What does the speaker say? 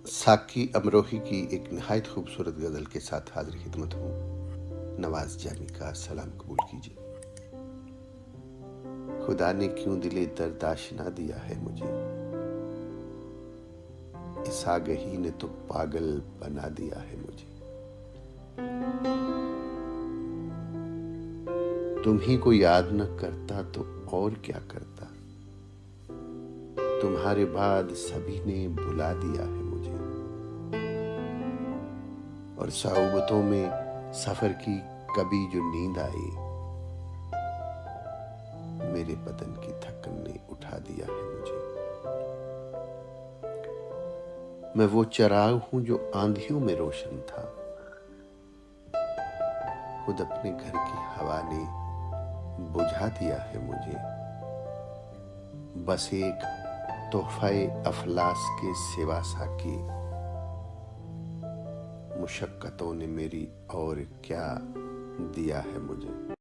साकी अमरोही की एक नहायत खूबसूरत गज़ल के साथ हाजिर खिदमत हूँ। नवाज जामी का सलाम कबूल कीजिए। खुदा ने क्यों दिले दर्द आशना दिया है मुझे, इस आगही ने तो पागल बना दिया है मुझे। तुम ही को याद न करता तो और क्या करता, तुम्हारे बाद सभी ने बुला दिया है मुझे। और सऊबतों में सफर की कभी जो नींद आई, मेरे बदन की थकन ने उठा दिया है मुझे। मैं वो चिराग हूं जो आंधियों में रोशन था, खुद अपने घर की हवा ने बुझा दिया है मुझे। बस एक तोहफे अफलास के सिवा साकी, मुशक्कतों ने मेरी और क्या दिया है मुझे।